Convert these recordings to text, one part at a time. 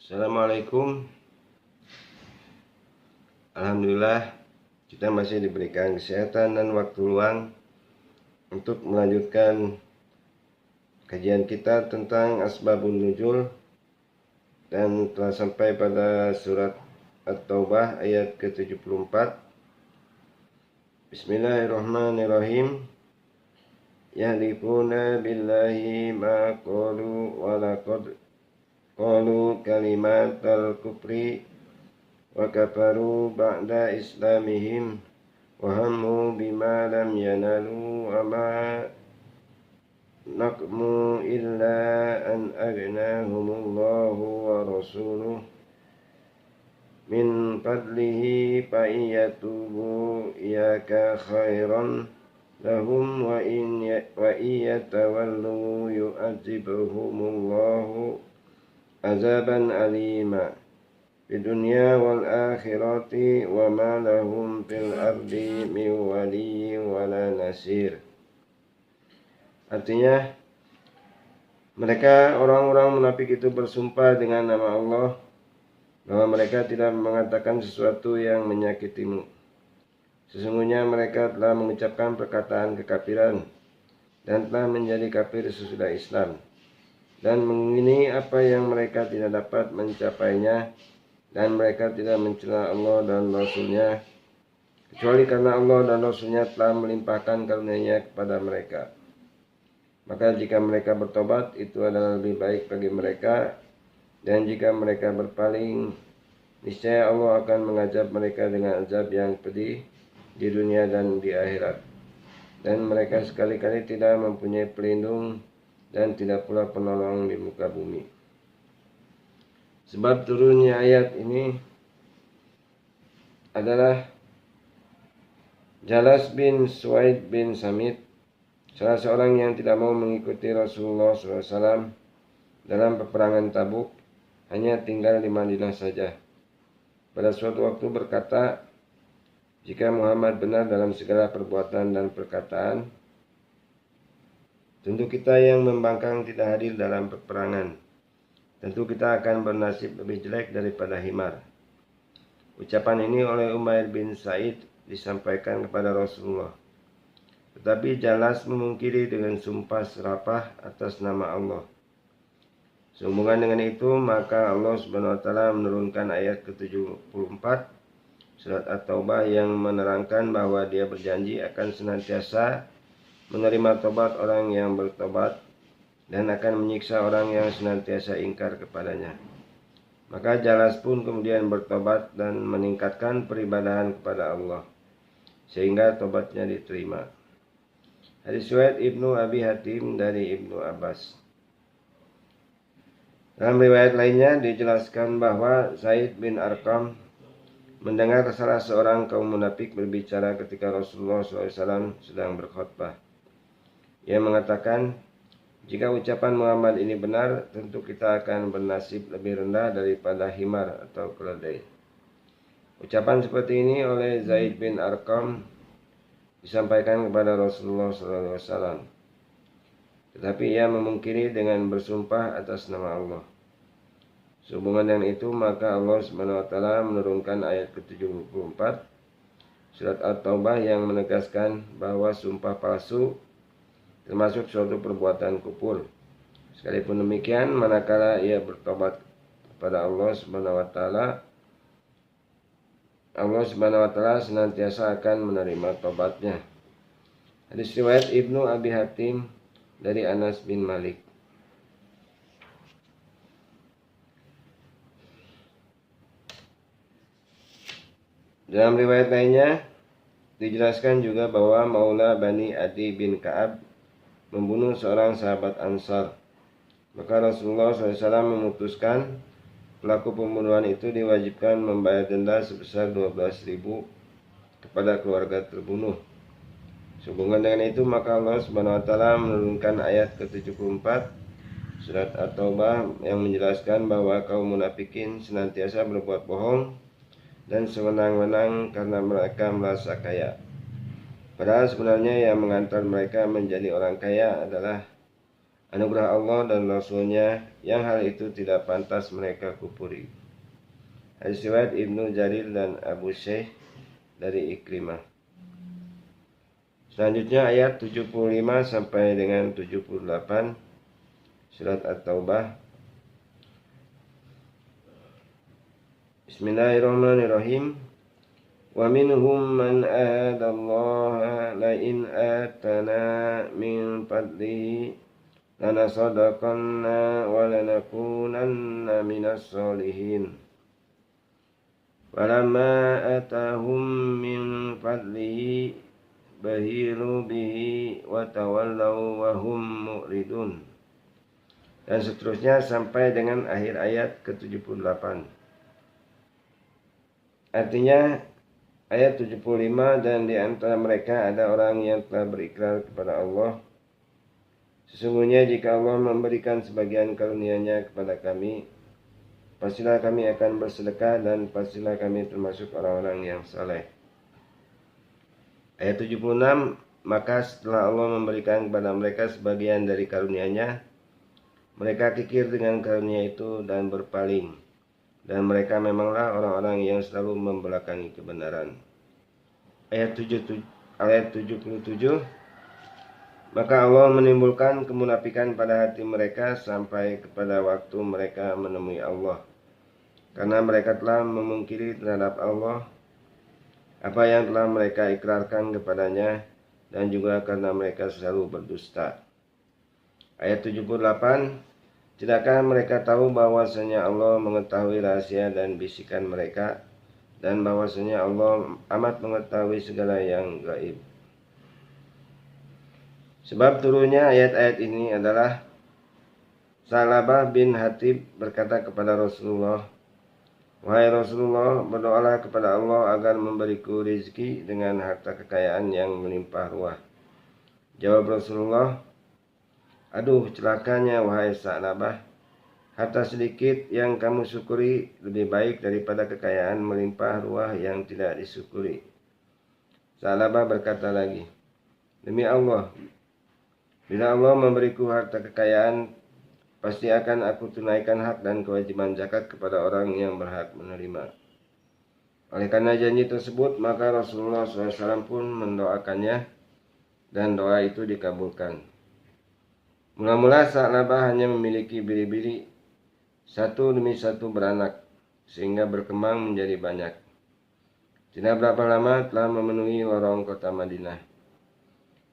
Assalamualaikum. Alhamdulillah kita masih diberikan kesehatan dan waktu luang untuk melanjutkan kajian kita tentang Asbabun Nuzul, dan telah sampai pada surat At-Taubah ayat ke-74. Bismillahirrahmanirrahim. Yahlifuna billahi ma qalu wa laqad qalu kalimatal kufri wa kafaru ba'da islamihim wa hammu bima lam yanalu wa ma naqmu illa an aghnahumullahu wa rasuluh min fadlihi fa iyatubu iyaka khairan lahum wa iyatawallu yu'adzibuhumullahu azaban alima di dunia wal akhirati wa ma lahum fil ardi min waliyyin wala nasir. Artinya, mereka orang-orang munafik itu bersumpah dengan nama Allah bahwa mereka tidak mengatakan sesuatu yang menyakitimu. Sesungguhnya mereka telah mengucapkan perkataan kekafiran dan telah menjadi kafir sesudah Islam, dan mengingini apa yang mereka tidak dapat mencapainya, dan mereka tidak mencela Allah dan Rasul-Nya kecuali karena Allah dan Rasul-Nya telah melimpahkan karunia-Nya kepada mereka. Maka jika mereka bertobat, itu adalah lebih baik bagi mereka, dan jika mereka berpaling, niscaya Allah akan mengazab mereka dengan azab yang pedih di dunia dan di akhirat. Dan mereka sekali-kali tidak mempunyai pelindung dan tidak pula penolong di muka bumi. Sebab turunnya ayat ini adalah Jalas bin Suwaid bin Samit, salah seorang yang tidak mau mengikuti Rasulullah SAW dalam peperangan Tabuk, hanya tinggal di Madinah saja. Pada suatu waktu berkata, jika Muhammad benar dalam segala perbuatan dan perkataan, tentu kita yang membangkang tidak hadir dalam peperangan. Tentu kita akan bernasib lebih jelek daripada himar. Ucapan ini oleh Umair bin Sa'id disampaikan kepada Rasulullah. Tetapi Jalas memungkiri dengan sumpah serapah atas nama Allah. Sehubungan dengan itu, maka Allah Subhanahu wa taala menurunkan ayat ke-74 surat At-Taubah yang menerangkan bahwa Dia berjanji akan senantiasa menerima tobat orang yang bertobat dan akan menyiksa orang yang senantiasa ingkar kepadanya. Maka Jalas pun kemudian bertobat dan meningkatkan peribadahan kepada Allah, sehingga tobatnya diterima. Hadis riwayat Ibnu Abi Hatim dari Ibnu Abbas. Dalam riwayat lainnya dijelaskan bahwa Zaid bin Arqam mendengar salah seorang kaum munafik berbicara ketika Rasulullah SAW sedang berkhutbah. Ia mengatakan, jika ucapan Muhammad ini benar, tentu kita akan bernasib lebih rendah daripada himar atau keledai. Ucapan seperti ini oleh Zaid bin Arqam disampaikan kepada Rasulullah SAW. Tetapi ia memungkiri dengan bersumpah atas nama Allah. Sehubungan dengan itu, maka Allah SWT menurunkan ayat ke-74 surat At-Taubah yang menegaskan bahwa sumpah palsu termasuk suatu perbuatan kufur. Sekalipun demikian, manakala ia bertobat kepada Allah SWT, Allah SWT senantiasa akan menerima tobatnya. Hadis riwayat Ibnu Abi Hatim dari Anas bin Malik. Dalam riwayat lainnya dijelaskan juga bahwa Maula Bani Adi bin Ka'ab membunuh seorang sahabat Ansar. Maka Rasulullah SAW memutuskan pelaku pembunuhan itu diwajibkan membayar denda sebesar 12.000 kepada keluarga terbunuh. Sehubungan dengan itu, maka Allah Subhanahu wa taala menurunkan ayat ke-74 surat At-Taubah yang menjelaskan bahwa kaum munafikin senantiasa berbuat bohong dan sewenang-wenang karena mereka merasa kaya. Padahal sebenarnya yang mengantar mereka menjadi orang kaya adalah anugerah Allah dan Rasulnya yang hal itu tidak pantas mereka kufuri. Hadis riwayat Ibnu Jarir dan Abu Syekh dari Ikrimah. Selanjutnya ayat 75 sampai dengan 78 surat At-Taubah. Bismillahirrahmanirrahim. Wa minhum man ahadallaha la in atana min fadlihi lanasadaqanna wa lanakunanna minas solihin. Walamma atahum min fadlihi bahilu bihi wa tawallaw wa hum mu'ridun. Dan seterusnya sampai dengan akhir ayat ke-78. Artinya ayat 75, dan di antara mereka ada orang yang telah berikrar kepada Allah, sesungguhnya jika Allah memberikan sebagian karunia-Nya kepada kami, pastilah kami akan bersedekah dan pastilah kami termasuk orang-orang yang saleh. Ayat 76, maka setelah Allah memberikan kepada mereka sebagian dari karunia-Nya, mereka kikir dengan karunia itu dan berpaling, dan mereka memanglah orang-orang yang selalu membelakangi kebenaran. Ayat 77, maka Allah menimbulkan kemunafikan pada hati mereka sampai kepada waktu mereka menemui Allah, karena mereka telah memungkiri terhadap Allah apa yang telah mereka ikrarkan kepadanya, dan juga karena mereka selalu berdusta. Ayat 78, tidakkah mereka tahu bahwasanya Allah mengetahui rahasia dan bisikan mereka, dan bahwasanya Allah amat mengetahui segala yang gaib. Sebab turunnya ayat-ayat ini adalah Sa'labah bin Hatib berkata kepada Rasulullah, "Wahai Rasulullah, berdoalah kepada Allah agar memberiku rezeki dengan harta kekayaan yang melimpah ruah." Jawab Rasulullah, "Aduh celakanya wahai Sa'labah, harta sedikit yang kamu syukuri lebih baik daripada kekayaan melimpah ruah yang tidak disyukuri." Sa'labah berkata lagi, "Demi Allah, bila Allah memberiku harta kekayaan, pasti akan aku tunaikan hak dan kewajiban zakat kepada orang yang berhak menerima." Oleh karena janji tersebut, maka Rasulullah SAW pun mendoakannya, dan doa itu dikabulkan. Mula-mula Sa'labah hanya memiliki biri-biri, satu demi satu beranak, sehingga berkembang menjadi banyak. Tidak berapa lama telah memenuhi lorong kota Madinah.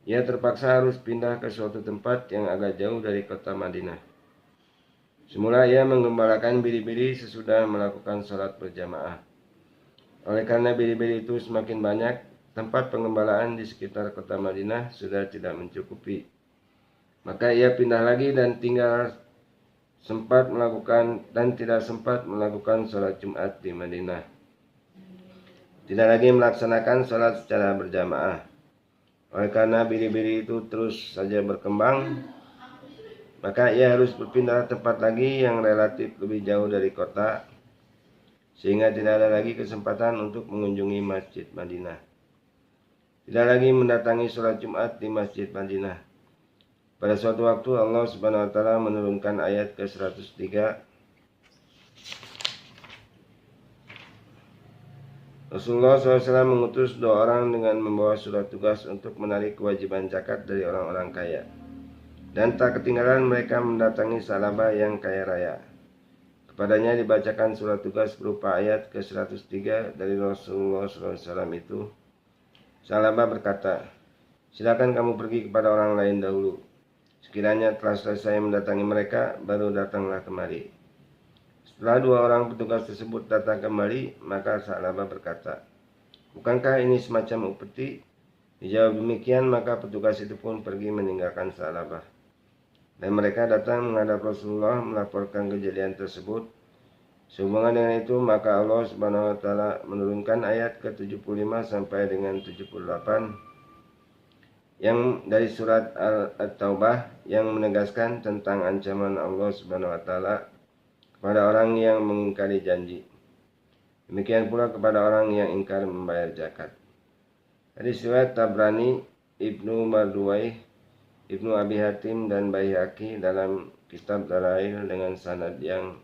Ia terpaksa harus pindah ke suatu tempat yang agak jauh dari kota Madinah. Semula ia menggembalakan biri-biri sesudah melakukan salat berjamaah. Oleh karena biri-biri itu semakin banyak, tempat penggembalaan di sekitar kota Madinah sudah tidak mencukupi. Maka ia pindah lagi dan tidak sempat melakukan salat Jumat di Madinah. Tidak lagi melaksanakan salat secara berjamaah. Oleh karena biri-biri itu terus saja berkembang, maka ia harus berpindah tempat lagi yang relatif lebih jauh dari kota, sehingga tidak ada lagi kesempatan untuk mengunjungi Masjid Madinah. Tidak lagi mendatangi sholat Jumat di Masjid Madinah. Pada suatu waktu Allah Subhanahu wa taala menurunkan ayat ke-103. Rasulullah SAW mengutus 2 orang dengan membawa surat tugas untuk menarik kewajiban zakat dari orang-orang kaya. Dan tak ketinggalan mereka mendatangi Sa'labah yang kaya raya. Kepadanya dibacakan surat tugas berupa ayat ke-103 dari Rasulullah SAW itu. Sa'labah berkata, "Silakan kamu pergi kepada orang lain dahulu. Sekiranya telah selesai mendatangi mereka, baru datanglah kemari." Setelah 2 orang petugas tersebut datang kembali, maka Sa'labah berkata, "Bukankah ini semacam upeti?" Dijawab demikian, maka petugas itu pun pergi meninggalkan Sa'labah. Dan mereka datang menghadap Rasulullah melaporkan kejadian tersebut. Sehubungan dengan itu, maka Allah Subhanahu wa taala menurunkan ayat ke-75 sampai dengan 78 yang dari surat At-Taubah yang menegaskan tentang ancaman Allah Subhanahu wa taala kepada orang yang mengingkari janji. Demikian pula kepada orang yang ingkar membayar zakat. Hadis riwayat Tabrani, Ibnu Marduwaih, Ibnu Abi Hatim dan Baihaqi dalam kitab Dalail dengan sanad yang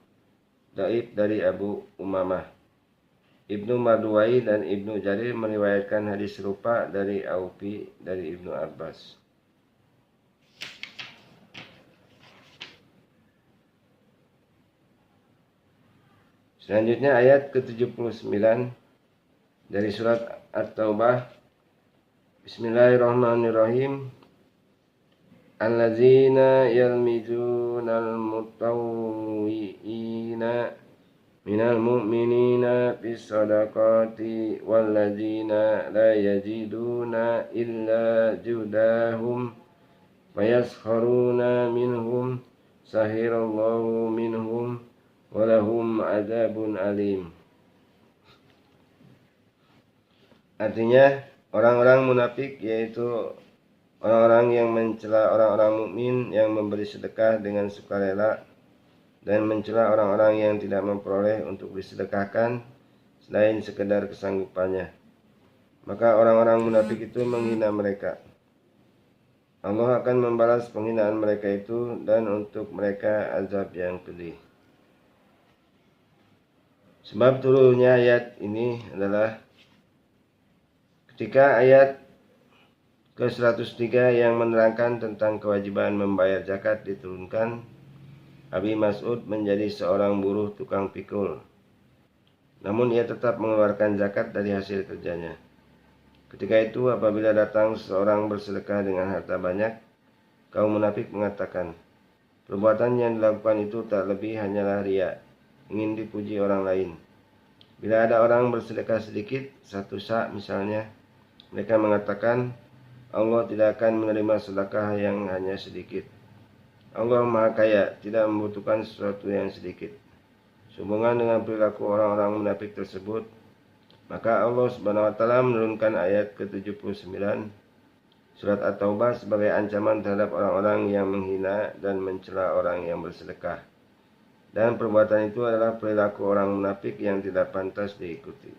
dhaif dari Abu Umamah. Ibnu Marduwai dan Ibnu Jarir meriwayatkan hadis serupa dari Aufi dari Ibnu Abbas. Selanjutnya ayat ke-79 dari surat At-Taubah. Bismillahirrahmanirrahim. Allazina yalmizunal mutawwi'ina minal mu'minina fis sadaqati wallazina la yajiduna illa judahum fayaskharuna minhum sahirallahu minhum walahum adzabun alim. Artinya orang-orang munafik yaitu orang-orang yang mencela orang-orang mukmin yang memberi sedekah dengan sukarela dan mencela orang-orang yang tidak memperoleh untuk disedekahkan selain sekedar kesanggupannya. Maka orang-orang munafik itu menghina mereka. Allah akan membalas penghinaan mereka itu dan untuk mereka azab yang pedih. Sebab turunnya ayat ini adalah ketika ayat ke-103 yang menerangkan tentang kewajiban membayar zakat diturunkan, Abi Mas'ud menjadi seorang buruh tukang pikul. Namun ia tetap mengeluarkan zakat dari hasil kerjanya. Ketika itu apabila datang seseorang bersedekah dengan harta banyak, kaum munafik mengatakan, perbuatan yang dilakukan itu tak lebih hanyalah riya, ingin dipuji orang lain. Bila ada orang bersedekah sedikit, 1 sa' misalnya, mereka mengatakan, Allah tidak akan menerima sedekah yang hanya sedikit. Allah Maha Kaya, tidak membutuhkan sesuatu yang sedikit. Sehubungan dengan perilaku orang-orang munafik tersebut, maka Allah Subhanahu wa taala menurunkan ayat ke-79 surat At-Taubah sebagai ancaman terhadap orang-orang yang menghina dan mencela orang yang bersedekah. Dan perbuatan itu adalah perilaku orang munafik yang tidak pantas diikuti.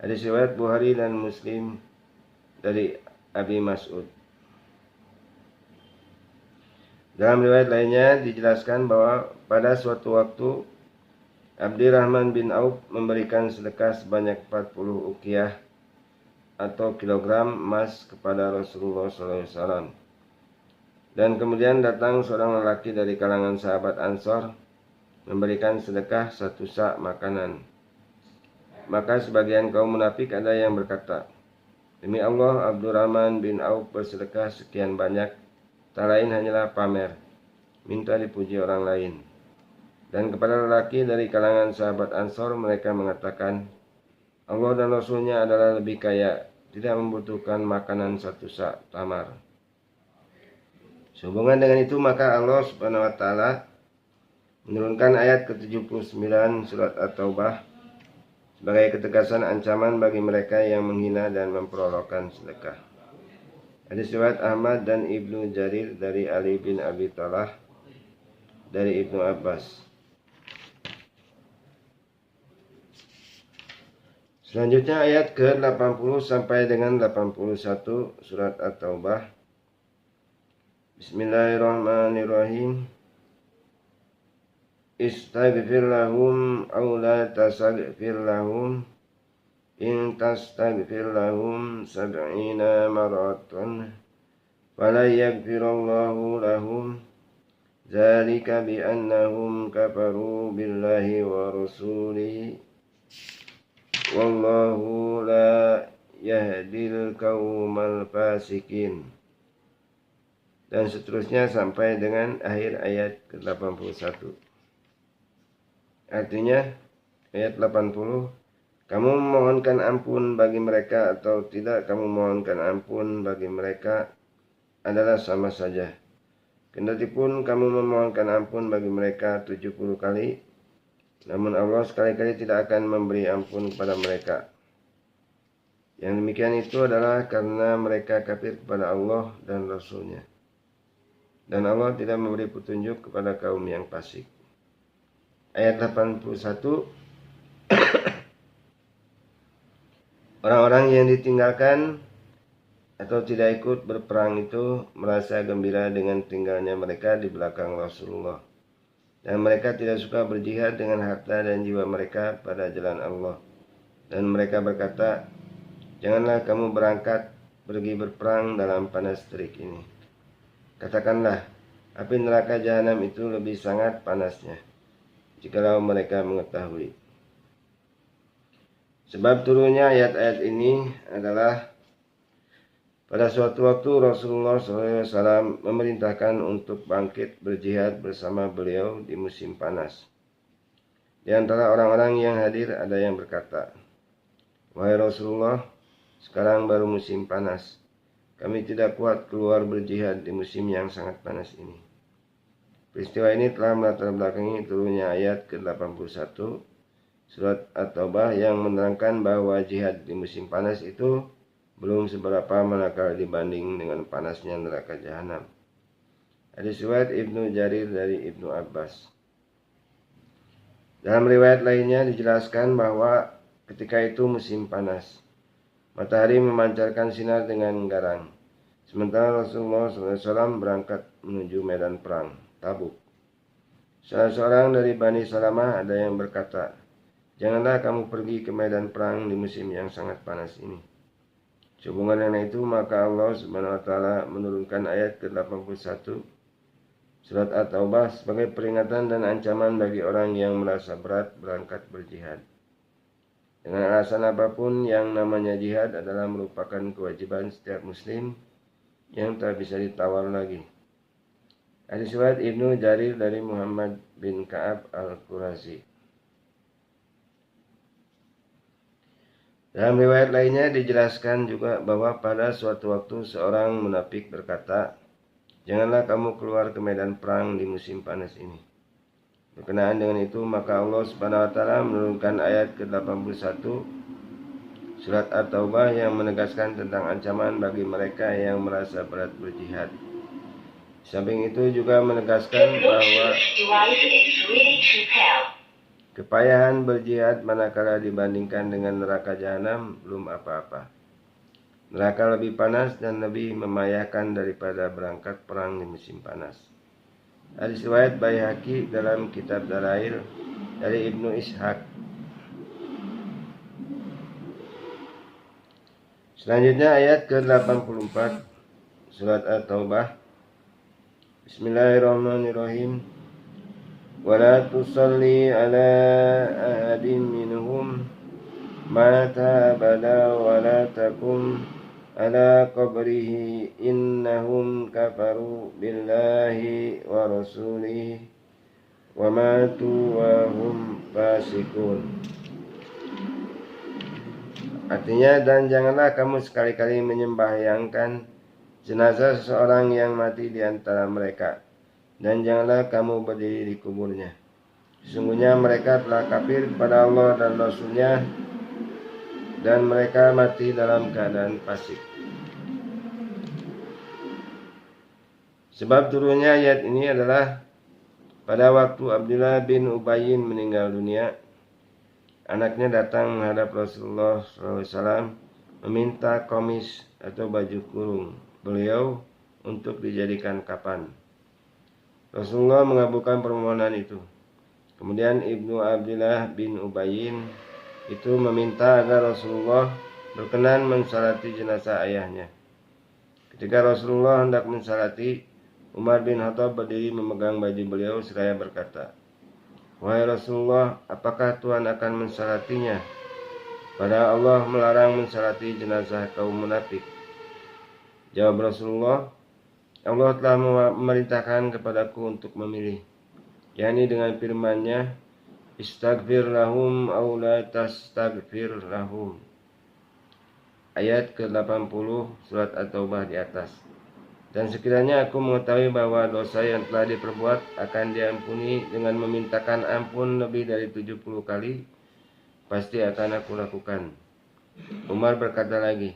Hadis riwayat Bukhari dan Muslim dari Abi Mas'ud. Dalam riwayat lainnya dijelaskan bahwa pada suatu waktu Abdurrahman bin Auf memberikan sedekah sebanyak 40 uqiyah atau kilogram emas kepada Rasulullah SAW. Dan kemudian datang seorang lelaki dari kalangan sahabat Ansor memberikan sedekah 1 sa' makanan. Maka sebagian kaum munafik ada yang berkata, demi Allah, Abdurrahman bin Auf bersedekah sekian banyak, tak lain hanyalah pamer, minta dipuji orang lain. Dan kepada lelaki dari kalangan sahabat Ansor mereka mengatakan, Allah dan Rasulnya adalah lebih kaya, tidak membutuhkan makanan 1 sa' tamar. Sehubungan dengan itu maka Allah Subhanahu wa taala menurunkan ayat ke-79 surat At-Taubah sebagai ketegasan ancaman bagi mereka yang menghina dan memperolokkan sedekah. Hadis riwayat Ahmad dan Ibnu Jarir dari Ali bin Abi Thalib dari Ibnu Abbas. Selanjutnya ayat ke-80 sampai dengan 81 surat At-Taubah. Bismillahirrahmanirrahim. Istaghfir lahum aw la tastaghfir lahum in tastaghfir lahum 70 maratan fala yaghfirullahu lahum dzalika bi annahum kafaru billahi wa rasulihi wallahu la yahdil qaumal fasikin. Dan seterusnya sampai dengan akhir ayat ke-81. Artinya ayat 80, kamu memohonkan ampun bagi mereka atau tidak kamu memohonkan ampun bagi mereka adalah sama saja. Kendatipun kamu memohonkan ampun bagi mereka 70 kali, namun Allah sekali-kali tidak akan memberi ampun kepada mereka. Yang demikian itu adalah karena mereka kafir kepada Allah dan Rasulnya. Dan Allah tidak memberi petunjuk kepada kaum yang fasik. Ayat 81, orang-orang yang ditinggalkan atau tidak ikut berperang itu merasa gembira dengan tinggalnya mereka di belakang Rasulullah. Dan mereka tidak suka berjihad dengan harta dan jiwa mereka pada jalan Allah. Dan mereka berkata, janganlah kamu berangkat pergi berperang dalam panas terik ini. Katakanlah, api neraka jahanam itu lebih sangat panasnya, jikalau mereka mengetahui. Sebab turunnya ayat-ayat ini adalah pada suatu waktu Rasulullah SAW memerintahkan untuk bangkit berjihad bersama beliau di musim panas. Di antara orang-orang yang hadir ada yang berkata, wahai Rasulullah, sekarang baru musim panas. Kami tidak kuat keluar berjihad di musim yang sangat panas ini. Peristiwa ini telah melatar belakangi turunnya ayat ke-81 surat At-Taubah yang menerangkan bahwa jihad di musim panas itu belum seberapa manakala dibanding dengan panasnya neraka jahanam. Hadis riwayat Ibnu Jarir dari Ibnu Abbas. Dalam riwayat lainnya dijelaskan bahwa ketika itu musim panas. Matahari memancarkan sinar dengan garang. Sementara Rasulullah SAW berangkat menuju medan perang, Tabuk. Salah seorang dari Bani Salamah ada yang berkata, janganlah kamu pergi ke medan perang di musim yang sangat panas ini. Sehubungan dengan itu, maka Allah Subhanahu wa taala menurunkan ayat ke-81 surat At-Taubah sebagai peringatan dan ancaman bagi orang yang merasa berat berangkat berjihad. Dengan alasan apapun, yang namanya jihad adalah merupakan kewajiban setiap muslim yang tak bisa ditawar lagi. Hadis riwayat Ibnu Jarir dari Muhammad bin Ka'ab al-Qurazi. Dalam riwayat lainnya dijelaskan juga bahwa pada suatu waktu seorang munafik berkata, janganlah kamu keluar ke medan perang di musim panas ini. Berkenaan dengan itu, maka Allah Subhanahu wa taala menurunkan ayat ke-81 surat At-Taubah yang menegaskan tentang ancaman bagi mereka yang merasa berat berjihad. Samping itu juga menegaskan bahwa kepayahan berjihad manakala dibandingkan dengan neraka jahanam belum apa-apa. Neraka lebih panas dan lebih memayahkan daripada berangkat perang di musim panas. Hadis riwayat Baihaqi dalam kitab Dalail dari Ibnu Ishaq. Selanjutnya ayat ke-84 surat At-Taubah. Bismillahirrahmanirrahim. ولا تصلي على أحد منهم مات أبدا ولا تقم على قبره إنهم كفروا بالله ورسوله وماتوا وهم فاسقون. Artinya, dan janganlah kamu sekali-kali menyembahyangkan jenazah seseorang yang mati di antara mereka. Dan janganlah kamu berdiri di kuburnya. Sesungguhnya mereka telah kafir kepada Allah dan Rasulnya, dan mereka mati dalam keadaan fasik. Sebab turunnya ayat ini adalah pada waktu Abdullah bin Ubayyin meninggal dunia, anaknya datang menghadap Rasulullah SAW meminta komis atau baju kurung beliau untuk dijadikan kapan. Rasulullah mengabulkan permohonan itu. Kemudian Ibnu Abdullah bin Ubayyin itu meminta agar Rasulullah berkenan mensalati jenazah ayahnya. Ketika Rasulullah hendak mensalati, Umar bin Khattab berdiri memegang baju beliau seraya berkata, wahai Rasulullah, apakah Tuhan akan mensalatinya? Padahal Allah melarang mensalati jenazah kaum munafik. Jawab Rasulullah, Allah telah memerintahkan kepadaku untuk memilih, yakni dengan firman-Nya, istaghfir lahum aw la tastaghfir lahum. Ayat ke-80 surat At-Taubah di atas. Dan sekiranya aku mengetahui bahwa dosa yang telah diperbuat akan diampuni dengan memintakan ampun lebih dari 70 kali, pasti akan aku lakukan. Umar berkata lagi,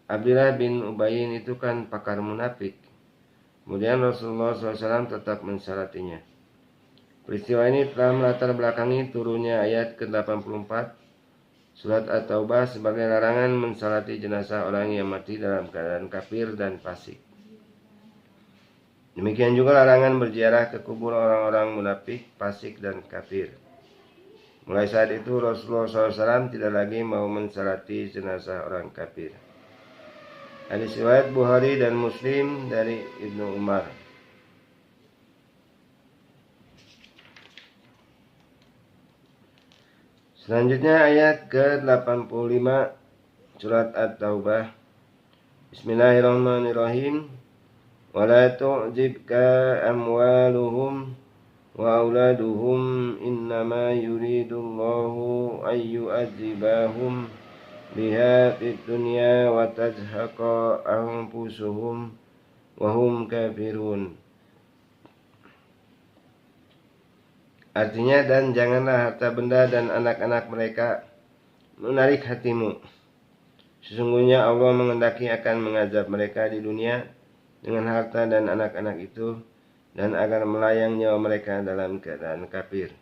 Abdullah bin Ubayyin itu kan pakar munafik. Kemudian Rasulullah SAW tetap mensalatinya. Peristiwa ini telah melatar belakangi turunnya ayat ke-84 Surat At-Taubah sebagai larangan mensalati jenazah orang yang mati dalam keadaan kafir dan fasik. Demikian juga larangan berziarah ke kubur orang-orang munafik, fasik, dan kafir. Mulai saat itu Rasulullah SAW tidak lagi mau mensalati jenazah orang kafir. Hadis riwayat Bukhari dan Muslim dari Ibnu Umar. Selanjutnya ayat ke-85 surat At-Taubah. Bismillahirrahmanirrahim. Wala tu'jibka amwaluhum wa auladuhum innama yuridullahu ayyu'adzibahum biha fid dunya wa tazhaqa anfusuhum wa hum kafirun. Artinya, dan janganlah harta benda dan anak-anak mereka menarik hatimu. Sesungguhnya Allah menghendaki akan mengazab mereka di dunia dengan harta dan anak-anak itu, dan agar melayang nyawa mereka dalam keadaan kafir.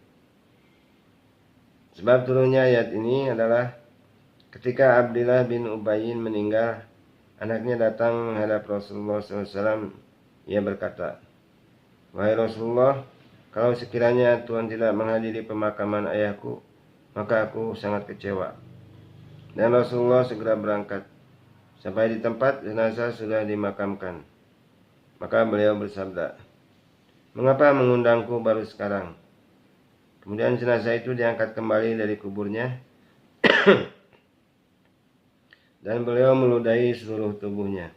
Sebab turunnya ayat ini adalah ketika Abdullah bin Ubayyin meninggal, anaknya datang menghadap Rasulullah SAW. Ia berkata, "Wahai Rasulullah, kalau sekiranya Tuhan tidak menghadiri pemakaman ayahku, maka aku sangat kecewa." Dan Rasulullah segera berangkat. Sampai di tempat jenazah sudah dimakamkan. Maka beliau bersabda, "Mengapa mengundangku baru sekarang?" Kemudian jenazah itu diangkat kembali dari kuburnya dan beliau meludahi seluruh tubuhnya.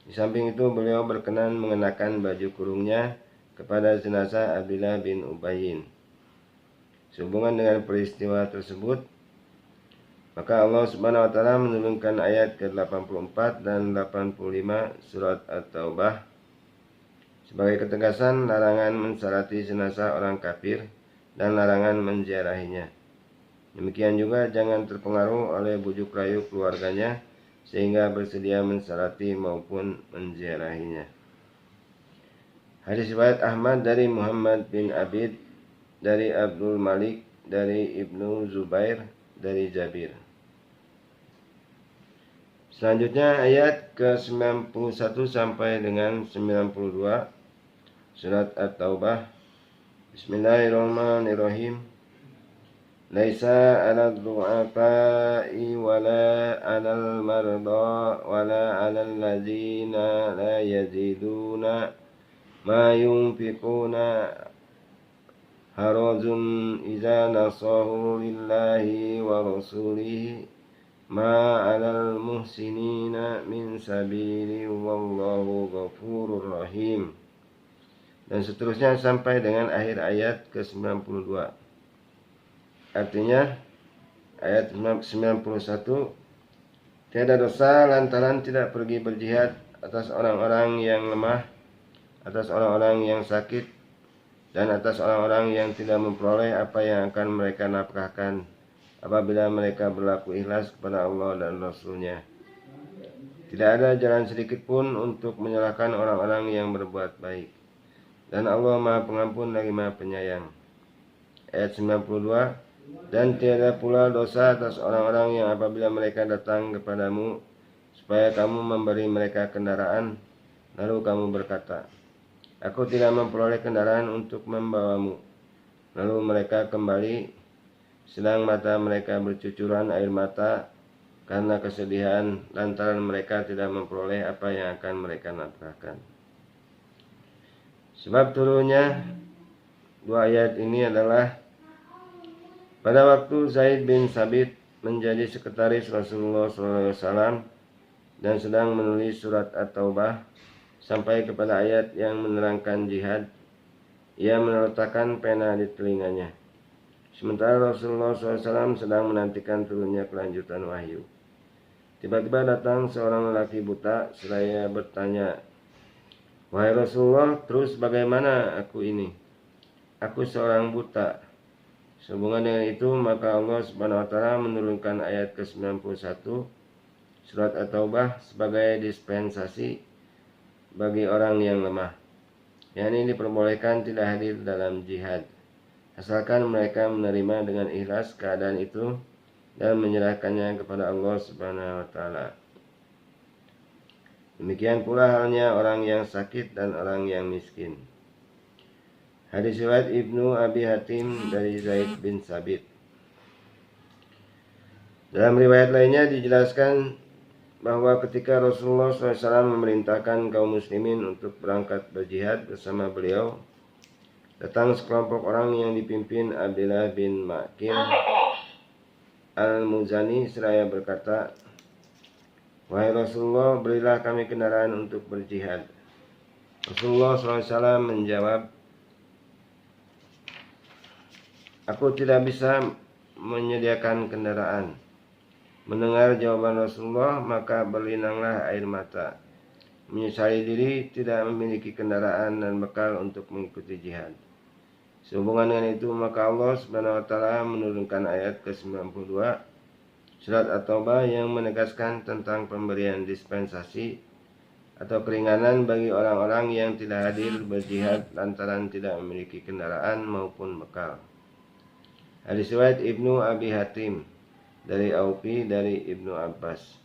Di samping itu beliau berkenan mengenakan baju kurungnya kepada jenazah Abdullah bin Ubayyin. Sehubungan dengan peristiwa tersebut, maka Allah Subhanahu wa taala menurunkan ayat ke-84 dan 85 surat At-Taubah sebagai ketegasan larangan mensalati jenazah orang kafir dan larangan menziarahinya. Demikian juga jangan terpengaruh oleh bujuk rayu keluarganya sehingga bersedia mensalati maupun menziarahinya. Hadis riwayat Ahmad dari Muhammad bin Abid dari Abdul Malik dari Ibnu Zubair dari Jabir. Selanjutnya ayat ke-91 sampai dengan 92 surat At-Taubah. Bismillahirrahmanirrahim. Laisa 'alal du'afa'i wala 'alal marda wala 'alal ladzina la yaziduna ma yunfiquna harajun idza nasahu lillahi wa rasulihi ma 'alal muhsinina min sabili wallahu ghafurur rahim. Dan seterusnya sampai dengan akhir ayat ke-92. Artinya ayat 91, tiada dosa lantaran tidak pergi berjihad atas orang-orang yang lemah, atas orang-orang yang sakit, dan atas orang-orang yang tidak memperoleh apa yang akan mereka nafkahkan apabila mereka berlaku ikhlas kepada Allah dan Rasul-Nya. Tidak ada jalan sedikit pun untuk menyalahkan orang-orang yang berbuat baik. Dan Allah Maha Pengampun lagi Maha Penyayang. Ayat 92, dan tiada pula dosa atas orang-orang yang apabila mereka datang kepadamu supaya kamu memberi mereka kendaraan, lalu kamu berkata, "Aku tidak memperoleh kendaraan untuk membawamu." Lalu mereka kembali sedang mata mereka bercucuran air mata karena kesedihan lantaran mereka tidak memperoleh apa yang akan mereka nafkahkan. Sebab turunnya dua ayat ini adalah pada waktu Zaid bin Sabit menjadi sekretaris Rasulullah SAW dan sedang menulis surat At-Taubah sampai kepada ayat yang menerangkan jihad, ia meletakkan pena di telinganya. Sementara Rasulullah SAW sedang menantikan turunnya kelanjutan wahyu. Tiba-tiba datang seorang lelaki buta seraya bertanya, "Wahai Rasulullah, terus bagaimana aku ini? Aku seorang buta." Sehubungan dengan itu, maka Allah Subhanahu wa taala menurunkan ayat ke-91 surat At-Taubah sebagai dispensasi bagi orang yang lemah. Yakni diperbolehkan tidak hadir dalam jihad, asalkan mereka menerima dengan ikhlas keadaan itu dan menyerahkannya kepada Allah Subhanahu wa taala. Demikian pula halnya orang yang sakit dan orang yang miskin. Hadis riwayat Ibnu Abi Hatim dari Zaid bin Sabit. Dalam riwayat lainnya dijelaskan bahwa ketika Rasulullah SAW memerintahkan kaum muslimin untuk berangkat berjihad bersama beliau, datang sekelompok orang yang dipimpin Abdullah bin Ma'qil Al-Muzani seraya berkata, "Wahai Rasulullah, berilah kami kendaraan untuk berjihad." Rasulullah SAW menjawab, "Aku tidak bisa menyediakan kendaraan." Mendengar jawaban Rasulullah, maka berlinanglah air mata. Menyesali diri tidak memiliki kendaraan dan bekal untuk mengikuti jihad. Sehubungan dengan itu, maka Allah Subhanahu wa taala menurunkan ayat ke-92 surat At-Taubah yang menegaskan tentang pemberian dispensasi atau keringanan bagi orang-orang yang tidak hadir berjihad lantaran tidak memiliki kendaraan maupun bekal. Hadis riwayat Ibnu Abi Hatim dari Aufi dari Ibnu Abbas.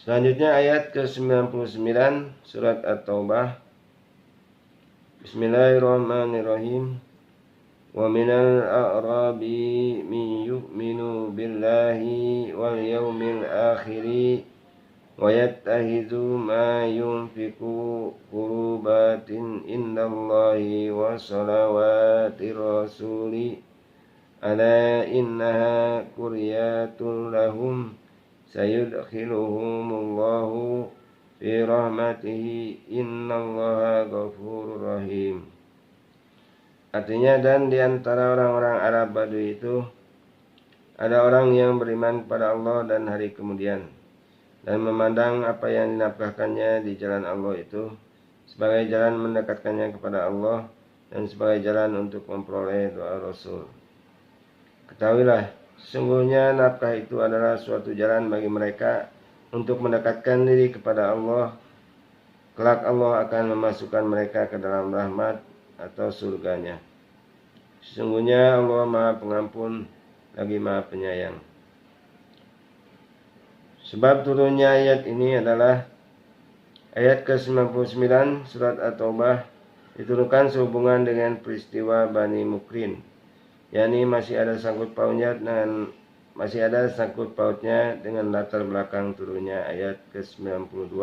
Selanjutnya ayat ke-99 surat At-Taubah. Bismillahirrahmanirrahim. Wa minal a'rabi min yu'minu billahi wal yawmil akhiri wa yattahidu ma yunfiku qurubatin indallahi wa salawati rasuli ala innaha kuryatul lahum sayudkhiluhumullahu fi rahmatihi innallaha ghafurur rahim. Artinya, dan di antara orang-orang Arab Badui itu ada orang yang beriman kepada Allah dan hari kemudian dan memandang apa yang dinafkahkannya di jalan Allah itu sebagai jalan mendekatkannya kepada Allah dan sebagai jalan untuk memperoleh doa Rasul. Ketahuilah, sesungguhnya nafkah itu adalah suatu jalan bagi mereka untuk mendekatkan diri kepada Allah. Kelak Allah akan memasukkan mereka ke dalam rahmat atau surganya. Sesungguhnya Allah Maha Pengampun lagi Maha Penyayang. Sebab turunnya ayat ini adalah ayat ke-99 surat At-Taubah diturunkan sehubungan dengan peristiwa Bani Mukrin, yakni masih ada sangkut pautnya dengan latar belakang turunnya ayat ke-92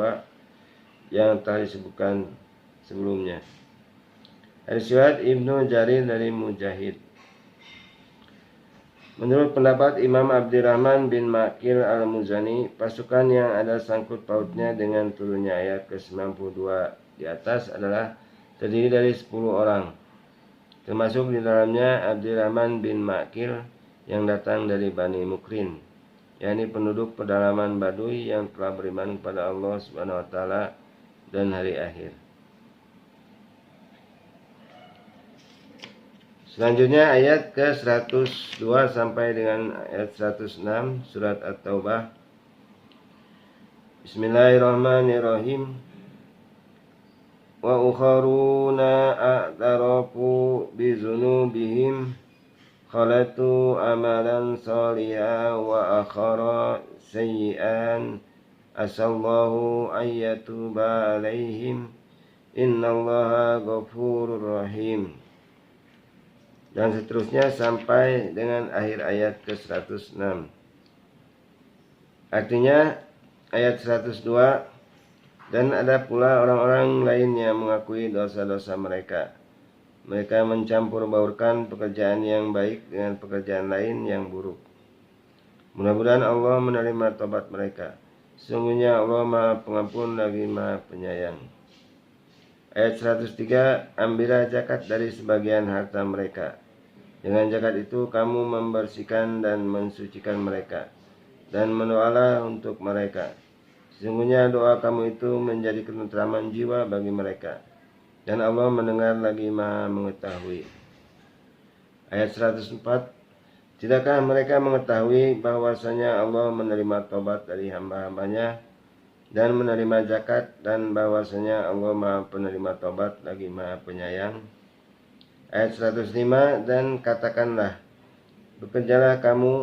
yang telah disebutkan sebelumnya. Hadis riwayat Ibnu Jarir dari Mujahid. Menurut pendapat Imam Abdurrahman bin Ma'qil Al-Muzani, pasukan yang ada sangkut pautnya dengan turunnya ayat ke-92 di atas adalah terdiri dari 10 orang, termasuk di dalamnya Abdurrahman bin Ma'qil yang datang dari Bani Mukrin, yakni penduduk pedalaman Baduy yang telah beriman kepada Allah Subhanahu wa taala dan hari akhir. Selanjutnya ayat ke-102 sampai dengan ayat 106 surat At-Taubah. Bismillahirrahmanirrahim. Wa ukharuna a'tarafu bizunubihim khalatu amalan salihan wa akhara sayyi'an asallahu ayyatuba alaihim innallaha ghafurur rahim. Dan seterusnya sampai dengan akhir ayat ke-106. Artinya ayat 102, dan ada pula orang-orang lain yang mengakui dosa-dosa mereka. Mereka mencampur baurkan pekerjaan yang baik dengan pekerjaan lain yang buruk. Mudah-mudahan Allah menerima tobat mereka. Sesungguhnya Allah Maha Pengampun lagi Maha Penyayang. Ayat 103, ambillah zakat dari sebagian harta mereka. Dengan zakat itu kamu membersihkan dan mensucikan mereka, dan berdoalah untuk mereka. Sesungguhnya doa kamu itu menjadi ketentraman jiwa bagi mereka, dan Allah mendengar lagi Maha mengetahui. Ayat 104, tidakkah mereka mengetahui bahwasanya Allah menerima taubat dari hamba-hambanya dan menerima zakat, dan bahwasanya Allah Maha penerima taubat lagi Maha Penyayang. Ayat 105, dan katakanlah, Bekerjalah kamu